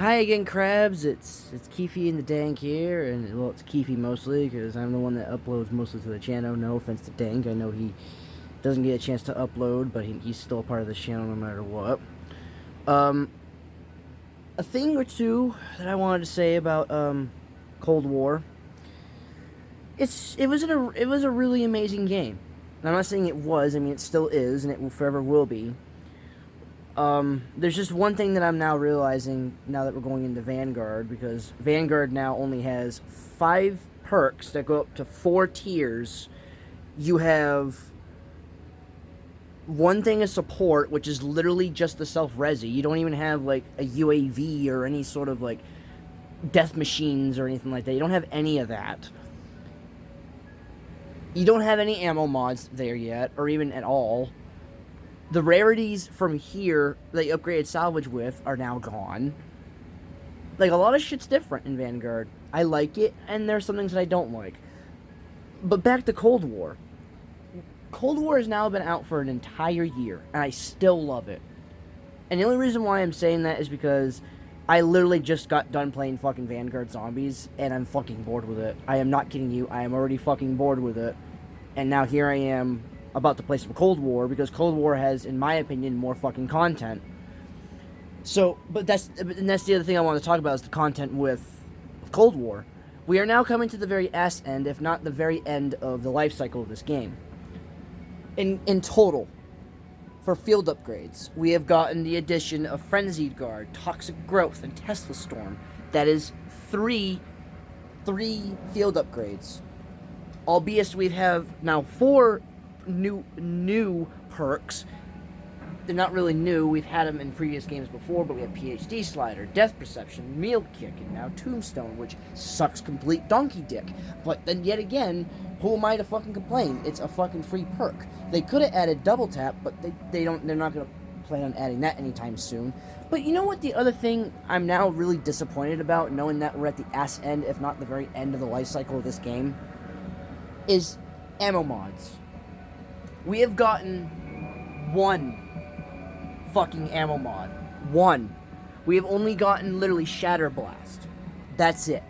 Hi again, Krabs. It's Keefy and the Dank here, and well, it's Keefy mostly because I'm the one that uploads mostly to the channel. No offense to Dank, I know he doesn't get a chance to upload, but he's still a part of the channel no matter what. Um, a thing or two that I wanted to say about Cold War. It was a really amazing game. And I'm not saying it was. I mean, it still is, and it will forever will be. There's just one thing that I'm now realizing now that we're going into Vanguard, because Vanguard now only has 5 perks that go up to 4 tiers. You have one thing of support, which is literally just the self-resi. You don't even have, like, a UAV or any sort of, like, death machines or anything like that. You don't have any of that. You don't have any ammo mods there yet, or even at all. The rarities from here that you upgraded salvage with are now gone. Like, a lot of shit's different in Vanguard. I like it, and there's some things that I don't like. But back to Cold War. Cold War has now been out for an entire year, and I still love it. And the only reason why I'm saying that is because I literally just got done playing fucking Vangard Zombies, and I'm fucking bored with it. I am not kidding you. I am already fucking bored with it. And now here I am about to play some Cold War, because Cold War has, in my opinion, more fucking content. So, but that's the other thing I want to talk about, is the content with Cold War. We are now coming to the very ass end, if not the very end of the life cycle of this game. In total, for field upgrades, we have gotten the addition of Frenzied Guard, Toxic Growth, and Tesla Storm. That is three field upgrades. Albeit we have now 4 new perks. They're not really new. We've had them in previous games before, but we have PhD Slider, Death Perception, Meal Kick, and now Tombstone, which sucks complete donkey dick. But then yet again, who am I to fucking complain? It's a fucking free perk. They could have added Double Tap, but they're not gonna plan on adding that anytime soon. But you know what, the other thing I'm now really disappointed about, knowing that we're at the ass end, if not the very end of the life cycle of this game, is ammo mods. We have gotten 1 fucking ammo mod. 1. We have only gotten literally Shatter Blast. That's it.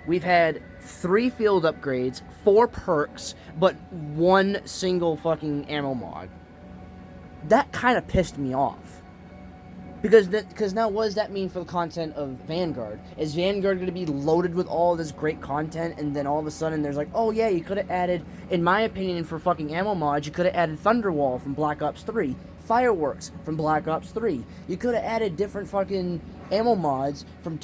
We've had 3 field upgrades, 4 perks, but 1 single fucking ammo mod. That kind of pissed me off. Because now what does that mean for the content of Vanguard? Is Vanguard going to be loaded with all this great content, and then all of a sudden there's like, oh yeah, you could have added, in my opinion, for fucking ammo mods, you could have added Thunderwall from Black Ops 3, Fireworks from Black Ops 3. You could have added different fucking ammo mods from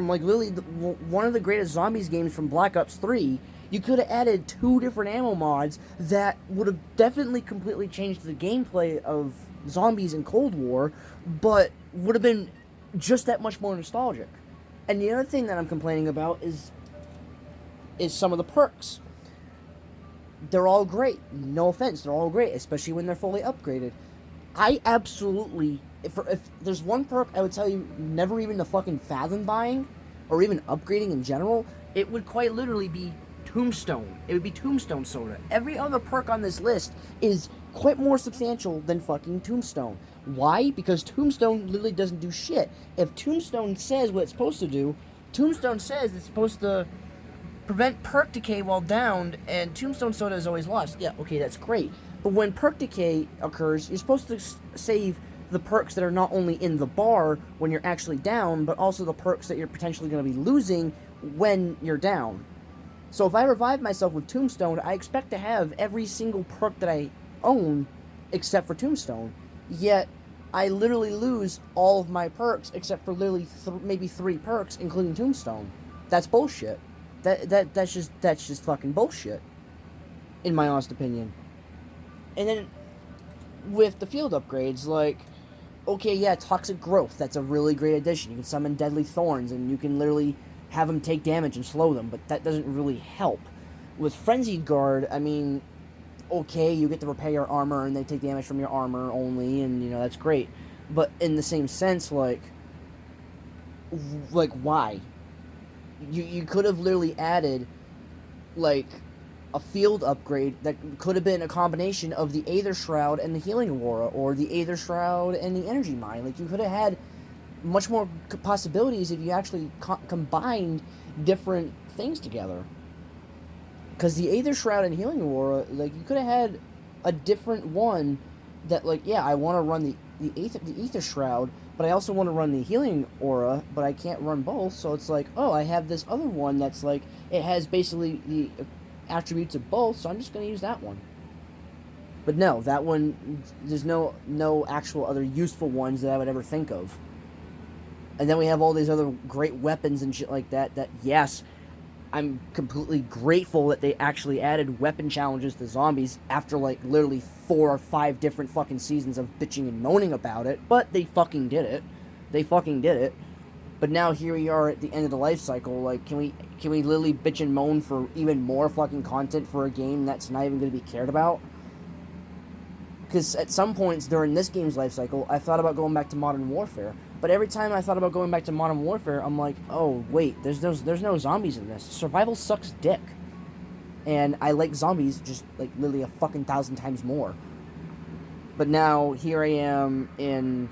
like literally one of the greatest zombies games from Black Ops 3. You could have added 2 different ammo mods that would have definitely completely changed the gameplay of zombies in Cold War, but would have been just that much more nostalgic. And the other thing that I'm complaining about is some of the perks. They're all great. No offense, they're all great, especially when they're fully upgraded. I absolutely, if there's one perk I would tell you never even to fucking fathom buying, or even upgrading in general, it would quite literally be Tombstone. It would be Tombstone Soda. Every other perk on this list is quite more substantial than fucking Tombstone. Why? Because Tombstone literally doesn't do shit. If Tombstone says what it's supposed to do, Tombstone says it's supposed to prevent perk decay while downed, and Tombstone Soda is always lost. Yeah, okay, that's great. But when perk decay occurs, you're supposed to save the perks that are not only in the bar when you're actually down, but also the perks that you're potentially going to be losing when you're down. So if I revive myself with Tombstone, I expect to have every single perk that I own except for Tombstone. Yet, I literally lose all of my perks except for literally maybe 3 perks, including Tombstone. That's bullshit. That's just fucking bullshit, in my honest opinion. And then, with the field upgrades, like, okay, yeah, Toxic Growth, that's a really great addition. You can summon Deadly Thorns, and you can literally have them take damage and slow them, but that doesn't really help. With Frenzied Guard, I mean, okay, you get to repair your armor, and they take damage from your armor only, and, you know, that's great. But in the same sense, like why? You could have literally added, like, a field upgrade that could have been a combination of the Aether Shroud and the Healing Aurora, or the Aether Shroud and the Energy Mine. Like, you could have had much more possibilities if you actually combined different things together. Because the Aether Shroud and Healing Aura, like, you could have had a different one that, like, yeah, I want to run the Aether Shroud, but I also want to run the Healing Aura, but I can't run both, so it's like, oh, I have this other one that's, like, it has basically the attributes of both, so I'm just going to use that one. But no, that one, there's no actual other useful ones that I would ever think of. And then we have all these other great weapons and shit like that, yes, I'm completely grateful that they actually added weapon challenges to zombies after, like, literally 4 or 5 different fucking seasons of bitching and moaning about it, but they fucking did it. They fucking did it. But now here we are at the end of the life cycle, like, can we literally bitch and moan for even more fucking content for a game that's not even going to be cared about? Because at some points during this game's life cycle, I thought about going back to Modern Warfare. But every time I thought about going back to Modern Warfare, I'm like, oh, wait, there's no zombies in this. Survival sucks dick. And I like zombies just, like, literally 1,000 times more. But now, here I am in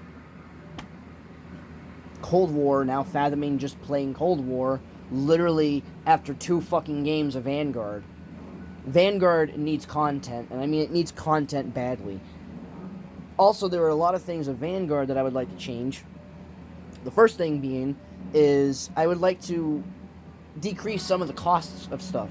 Cold War, now fathoming just playing Cold War, literally after 2 fucking games of Vanguard. Vanguard needs content, and I mean, it needs content badly. Also, there are a lot of things of Vanguard that I would like to change. The first thing being is I would like to decrease some of the costs of stuff.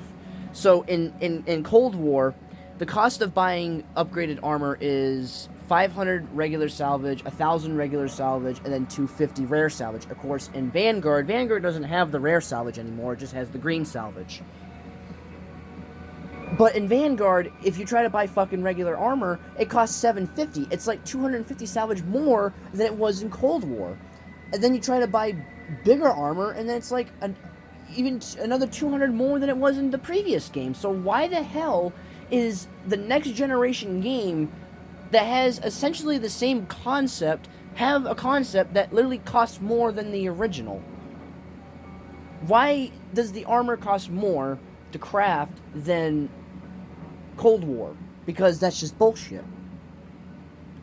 So in Cold War, the cost of buying upgraded armor is 500 regular salvage, 1,000 regular salvage, and then 250 rare salvage. Of course, in Vanguard doesn't have the rare salvage anymore, it just has the green salvage. But in Vanguard, if you try to buy fucking regular armor, it costs 750. It's like 250 salvage more than it was in Cold War. And then you try to buy bigger armor, and then it's like even another 200 more than it was in the previous game. So why the hell is the next generation game that has essentially the same concept have a concept that literally costs more than the original? Why does the armor cost more to craft than Cold War? Because that's just bullshit.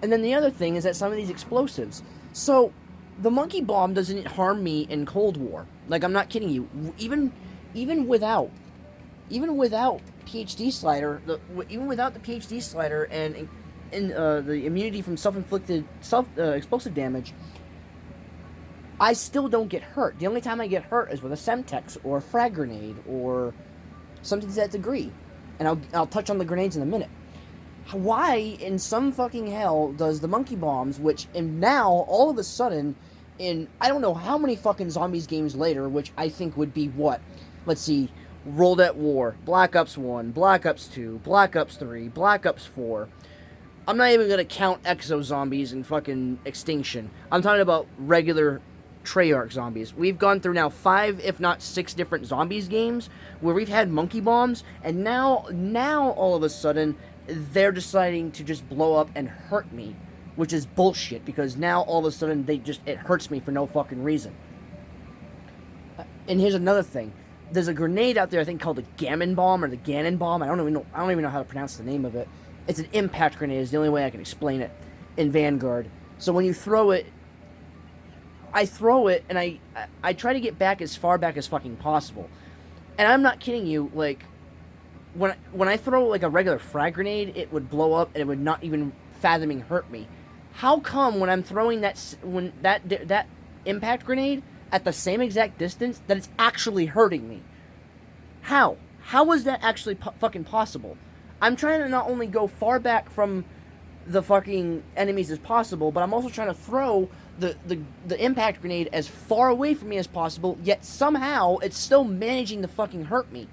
And then the other thing is that some of these explosives. So the monkey bomb doesn't harm me in Cold War. Like, I'm not kidding you. Even without PhD slider, even without the PhD slider and the immunity from self-inflicted explosive damage, I still don't get hurt. The only time I get hurt is with a Semtex or a frag grenade or something to that degree. And I'll touch on the grenades in a minute. Why in some fucking hell does the monkey bombs, which now all of a sudden, in I don't know how many fucking zombies games later, which I think would be what? Let's see, World at War, Black Ops 1, Black Ops 2, Black Ops 3, Black Ops 4. I'm not even gonna count Exo Zombies and fucking Extinction. I'm talking about regular Treyarch zombies. We've gone through now 5, if not 6 different zombies games where we've had monkey bombs, and now all of a sudden they're deciding to just blow up and hurt me, which is bullshit, because now all of a sudden it hurts me for no fucking reason. And here's another thing. There's a grenade out there, I think, called the Gammon Bomb or the Gannon Bomb. I don't even know how to pronounce the name of it. It's an impact grenade is the only way I can explain it in Vanguard. So when you throw it, I throw it, and I try to get back as far back as fucking possible. And I'm not kidding you, like, when I throw, like, a regular frag grenade, it would blow up, and it would not even fathoming hurt me. How come when I'm throwing that impact grenade at the same exact distance that it's actually hurting me? How? How is that actually fucking possible? I'm trying to not only go far back from the fucking enemies as possible, but I'm also trying to throw the impact grenade as far away from me as possible, yet somehow it's still managing to fucking hurt me.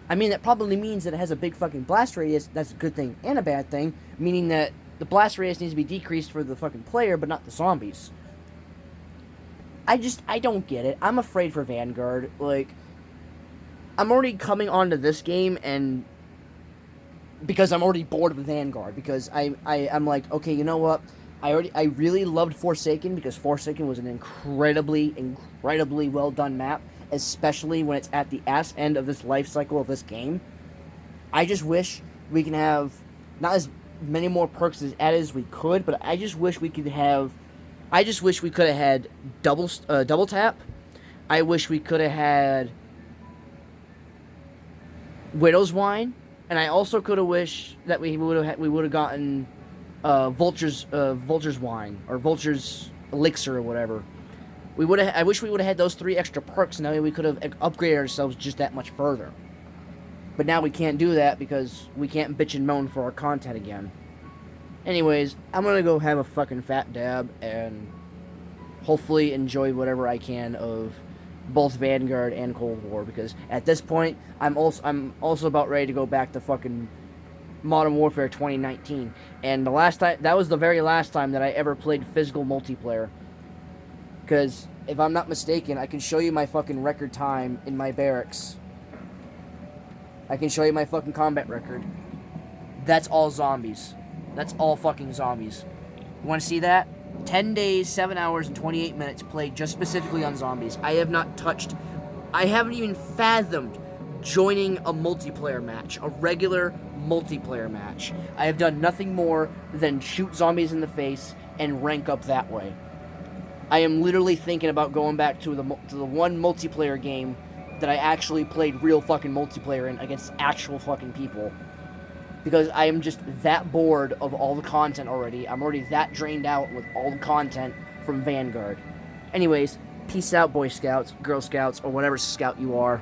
I mean, that probably means that it has a big fucking blast radius. That's a good thing and a bad thing, meaning that the blast radius needs to be decreased for the fucking player, but not the zombies. I don't get it. I'm afraid for Vanguard. Like, I'm already coming onto this game, and because I'm already bored of Vanguard, because I'm like, okay, you know what? I really loved Forsaken, because Forsaken was an incredibly well done map, especially when it's at the ass end of this life cycle of this game. I just wish we can have not as many more perks as we could, but I just wish we could have I just wish we could have had double tap. I wish we could have had Widow's Wine, and I also could have wished that we would have gotten Vulture's Wine or Vulture's Elixir or whatever. I wish we would have had those 3 extra perks, and that way we could have upgraded ourselves just that much further. But now we can't do that because we can't bitch and moan for our content again. Anyways, I'm gonna go have a fucking fat dab and hopefully enjoy whatever I can of both Vanguard and Cold War, because at this point I'm also about ready to go back to fucking Modern Warfare 2019. And that was the very last time that I ever played physical multiplayer. Because if I'm not mistaken, I can show you my fucking record time in my barracks. I can show you my fucking combat record. That's all zombies. That's all fucking zombies. You want to see that? 10 days, 7 hours, and 28 minutes played just specifically on zombies. I haven't even fathomed joining a multiplayer match, a regular multiplayer match. I have done nothing more than shoot zombies in the face and rank up that way. I am literally thinking about going back to the one multiplayer game that I actually played real fucking multiplayer in against actual fucking people. Because I am just that bored of all the content already. I'm already that drained out with all the content from Vanguard. Anyways, peace out, Boy Scouts, Girl Scouts, or whatever scout you are.